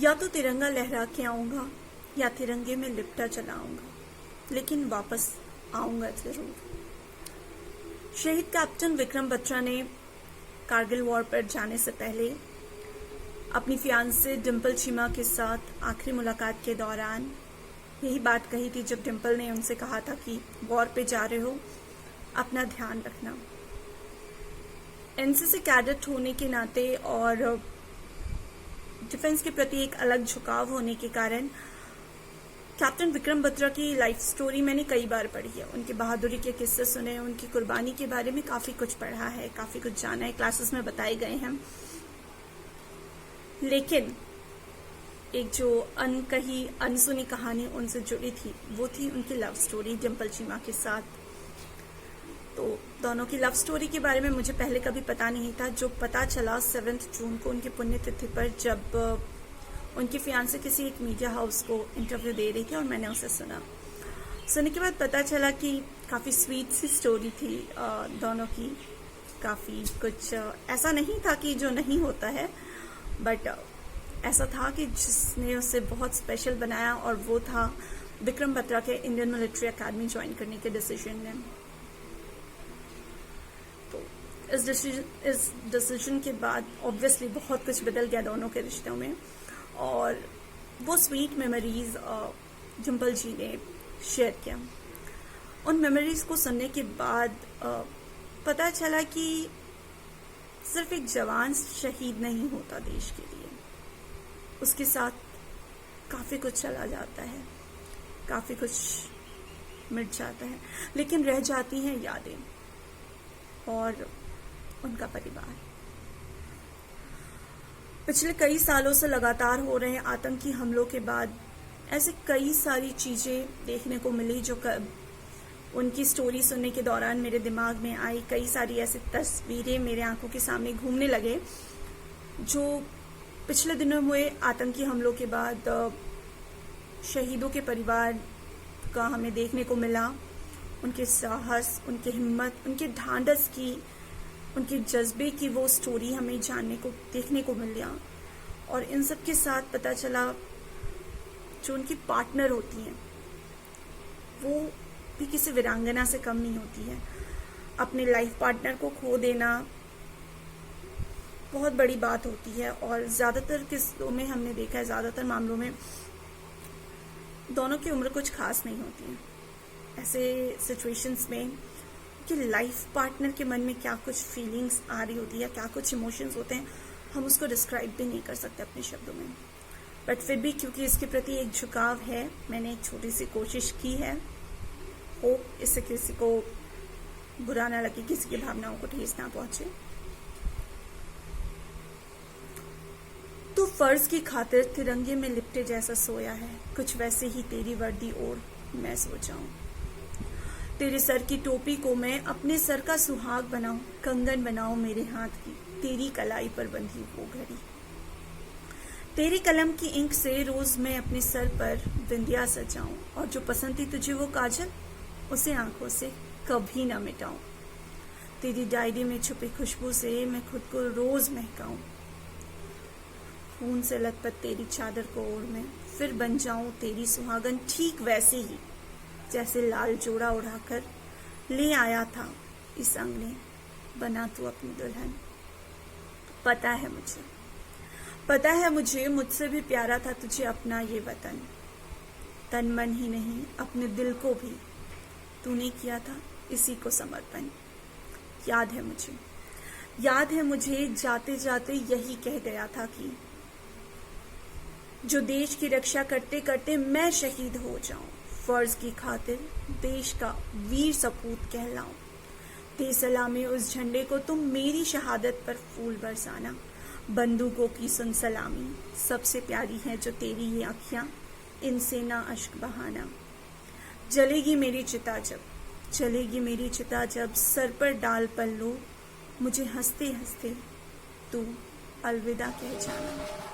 या तो तिरंगा लहरा के आऊंगा या तिरंगे में लिपटा चला आऊंगा, लेकिन वापस आऊंगा जरूर। शहीद कैप्टन विक्रम बत्रा ने कारगिल वॉर पर जाने से पहले अपनी फियांसे डिम्पल चीमा के साथ आखिरी मुलाकात के दौरान यही बात कही थी, जब डिम्पल ने उनसे कहा था कि वॉर पे जा रहे हो, अपना ध्यान रखना। एनसीसी कैडेट होने के नाते और डिफेंस के प्रति एक अलग झुकाव होने के कारण कैप्टन विक्रम बत्रा की लाइफ स्टोरी मैंने कई बार पढ़ी है। उनकी बहादुरी के किस्से सुने, उनकी कुर्बानी के बारे में काफी कुछ पढ़ा है, काफी कुछ जाना है, क्लासेस में बताए गए हैं। लेकिन एक जो अनकही अनसुनी कहानी उनसे जुड़ी थी वो थी उनकी लव स्टोरी डिम्पल चीमा के साथ। तो दोनों की लव स्टोरी के बारे में मुझे पहले कभी पता नहीं था। जो पता चला 7 जून को उनकी पुण्यतिथि पर, जब उनकी फियांसे किसी एक मीडिया हाउस को इंटरव्यू दे रही थी और मैंने उसे सुनने के बाद पता चला कि काफ़ी स्वीट सी स्टोरी थी दोनों की। काफ़ी कुछ ऐसा नहीं था कि जो नहीं होता है, बट ऐसा था कि जिसने उसे बहुत स्पेशल बनाया, और वो था विक्रम बत्रा के इंडियन मिलिट्री एकेडमी ज्वाइन करने के डिसीजन में। तो इस डिसीजन के बाद ऑब्वियसली बहुत कुछ बदल गया दोनों के रिश्तों में, और वो स्वीट मेमोरीज डिम्पल जी ने शेयर किया। उन मेमोरीज को सुनने के बाद पता चला कि सिर्फ एक जवान शहीद नहीं होता देश के लिए, उसके साथ काफ़ी कुछ चला जाता है, काफ़ी कुछ मिट जाता है, लेकिन रह जाती हैं यादें और उनका परिवार। पिछले कई सालों से लगातार हो रहे आतंकी हमलों के बाद ऐसे कई सारी चीज़ें देखने को मिली जो उनकी स्टोरी सुनने के दौरान मेरे दिमाग में आई। कई सारी ऐसी तस्वीरें मेरे आंखों के सामने घूमने लगे जो पिछले दिनों हुए आतंकी हमलों के बाद शहीदों के परिवार का हमें देखने को मिला। उनके साहस, उनकी हिम्मत, उनके ढांढस की, उनके जज्बे की वो स्टोरी हमें जानने को, देखने को मिल गया। और इन सब के साथ पता चला जो उनकी पार्टनर होती हैं वो भी किसी वीरांगना से कम नहीं होती है। अपने लाइफ पार्टनर को खो देना बहुत बड़ी बात होती है, और ज़्यादातर किस्सों में हमने देखा है, ज़्यादातर मामलों में दोनों की उम्र कुछ खास नहीं होती है। ऐसे सिचुएशंस में कि लाइफ पार्टनर के मन में क्या कुछ फीलिंग्स आ रही होती है, क्या कुछ इमोशंस होते हैं, हम उसको डिस्क्राइब भी नहीं कर सकते अपने शब्दों में। बट फिर भी क्योंकि इसके प्रति एक झुकाव है, मैंने एक छोटी सी कोशिश की है। होप इससे किसी को बुरा ना लगे, किसी की भावनाओं को ठेस ना पहुंचे। तो फर्ज की खातिर तिरंगे में लिपटे जैसा सोया है, कुछ वैसे ही तेरी वर्दी ओढ़ मैं सो जाऊं। तेरे सर की टोपी को मैं अपने सर का सुहाग बनाऊं, कंगन बनाऊं मेरे हाथ की तेरी कलाई पर बंधी वो घड़ी। तेरी कलम की इंक से रोज मैं अपने सर पर बिंदिया सजाऊं, और जो पसंद थी तुझे वो काजल उसे आंखों से कभी ना मिटाऊं। तेरी डायरी में छुपी खुशबू से मैं खुद को रोज महकाऊं। खून से लथपथ तेरी चादर को ओढ़ मैं फिर बन जाऊं तेरी सुहागन, ठीक वैसे ही जैसे लाल जोड़ा उड़ाकर ले आया था इस अंगने, बना तू अपनी दुल्हन। पता है मुझे मुझसे भी प्यारा था तुझे अपना ये वतन। तन मन ही नहीं अपने दिल को भी तूने किया था इसी को समर्पण। याद है मुझे जाते जाते यही कह गया था कि जो देश की रक्षा करते करते मैं शहीद हो जाऊं, फर्ज की खातिर देश का वीर सपूत कहलाऊं। दे सलामी उस झंडे को तुम मेरी शहादत पर फूल बरसाना। बंदूकों की सुन सलामी सबसे प्यारी है जो तेरी ये आँखियां, इनसे ना अश्क बहाना। जलेगी मेरी चिता जब सर पर डाल पल्लू, मुझे हंसते हंसते तू अलविदा कह जाना।